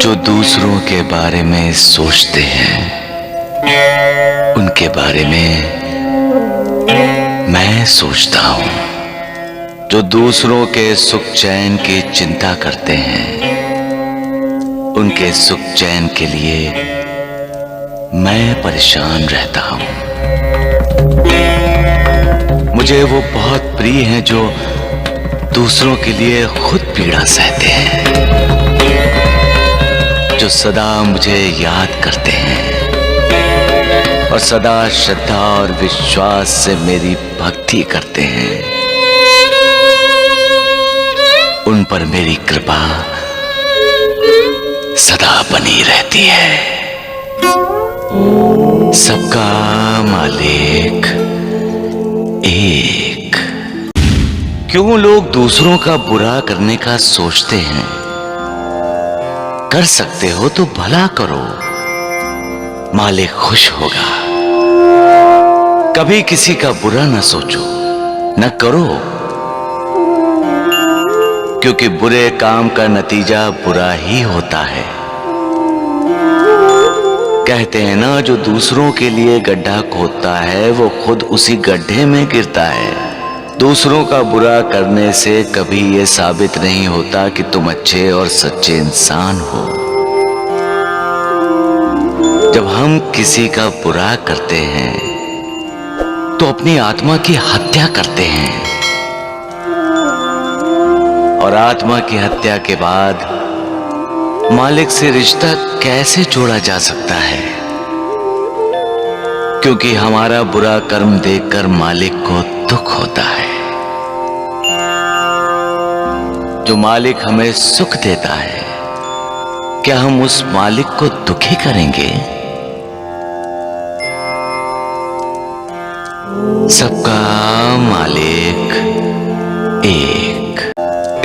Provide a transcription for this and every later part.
जो दूसरों के बारे में सोचते हैं, उनके बारे में मैं सोचता हूं। जो दूसरों के सुख चैन की चिंता करते हैं, उनके सुख चैन के लिए मैं परेशान रहता हूं। मुझे वो बहुत प्रिय हैं जो दूसरों के लिए खुद पीड़ा सहते हैं, जो सदा मुझे याद करते हैं और सदा श्रद्धा और विश्वास से मेरी भक्ति करते हैं। उन पर मेरी कृपा सदा बनी रहती है। सबका मालिक एक। क्यों लोग दूसरों का बुरा करने का सोचते हैं? कर सकते हो तो भला करो, मालिक खुश होगा। कभी किसी का बुरा न सोचो, न करो, क्योंकि बुरे काम का नतीजा बुरा ही होता है। कहते हैं ना, जो दूसरों के लिए गड्ढा खोदता है वो खुद उसी गड्ढे में गिरता है। दूसरों का बुरा करने से कभी यह साबित नहीं होता कि तुम अच्छे और सच्चे इंसान हो। जब हम किसी का बुरा करते हैं तो अपनी आत्मा की हत्या करते हैं, और आत्मा की हत्या के बाद मालिक से रिश्ता कैसे जोड़ा जा सकता है? क्योंकि हमारा बुरा कर्म देखकर मालिक को दुख होता है। जो मालिक हमें सुख देता है, क्या हम उस मालिक को दुखी करेंगे? सबका मालिक एक।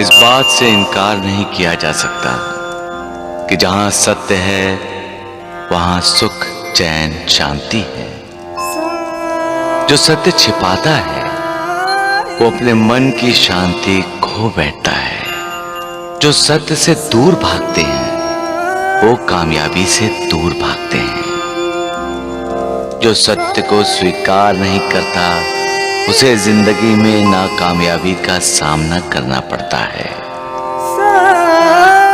इस बात से इनकार नहीं किया जा सकता कि जहां सत्य है वहां सुख, चैन, शांति है। जो सत्य छिपाता है वो अपने मन की शांति खो बैठता है। जो सत्य से दूर भागते हैं वो कामयाबी से दूर भागते हैं। जो सत्य को स्वीकार नहीं करता उसे जिंदगी में नाकामयाबी का सामना करना पड़ता है।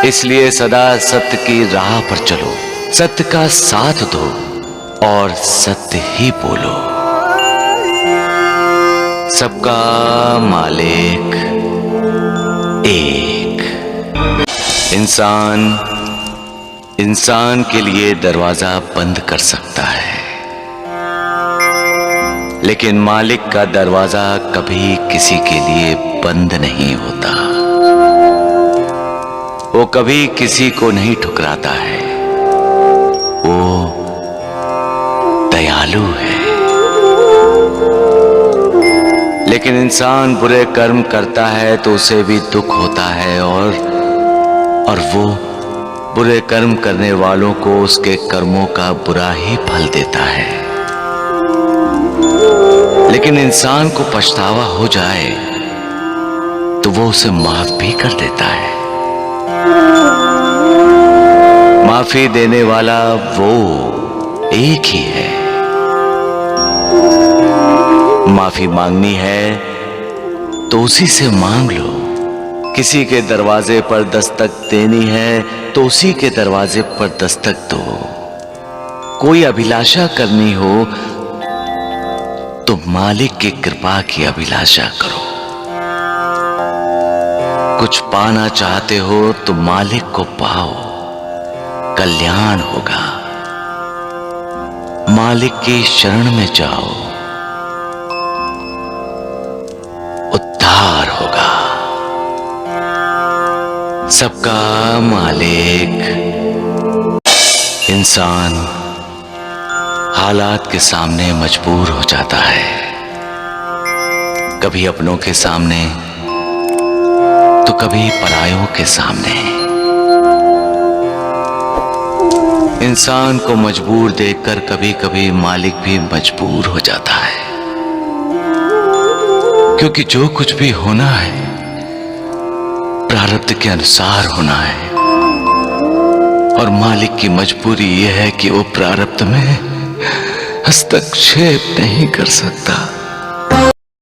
इसलिए सदा सत्य की राह पर चलो, सत्य का साथ दो और सत्य ही बोलो। सबका मालिक एक। इंसान के लिए दरवाजा बंद कर सकता है, लेकिन मालिक का दरवाजा कभी किसी के लिए बंद नहीं होता। वो कभी किसी को नहीं ठुकराता है। वो दयालु है। लेकिन इंसान बुरे कर्म करता है तो उसे भी दुख होता है, और वो बुरे कर्म करने वालों को उसके कर्मों का बुरा ही फल देता है। लेकिन इंसान को पछतावा हो जाए तो वो उसे माफ भी कर देता है। माफी देने वाला वो एक ही है। माफी मांगनी है तो उसी से मांग लो। किसी के दरवाजे पर दस्तक देनी है तो उसी के दरवाजे पर दस्तक दो। कोई अभिलाषा करनी हो तो मालिक की कृपा की अभिलाषा करो। कुछ पाना चाहते हो तो मालिक को पाओ, कल्याण होगा। मालिक की शरण में जाओ, उद्धार होगा। सबका मालिक। इंसान हालात के सामने मजबूर हो जाता है, कभी अपनों के सामने तो कभी परायों के सामने। इंसान को मजबूर देखकर कभी कभी मालिक भी मजबूर हो जाता है, क्योंकि जो कुछ भी होना है प्रारब्ध के अनुसार होना है, और मालिक की मजबूरी यह है कि वो प्रारब्ध में हस्तक्षेप नहीं कर सकता।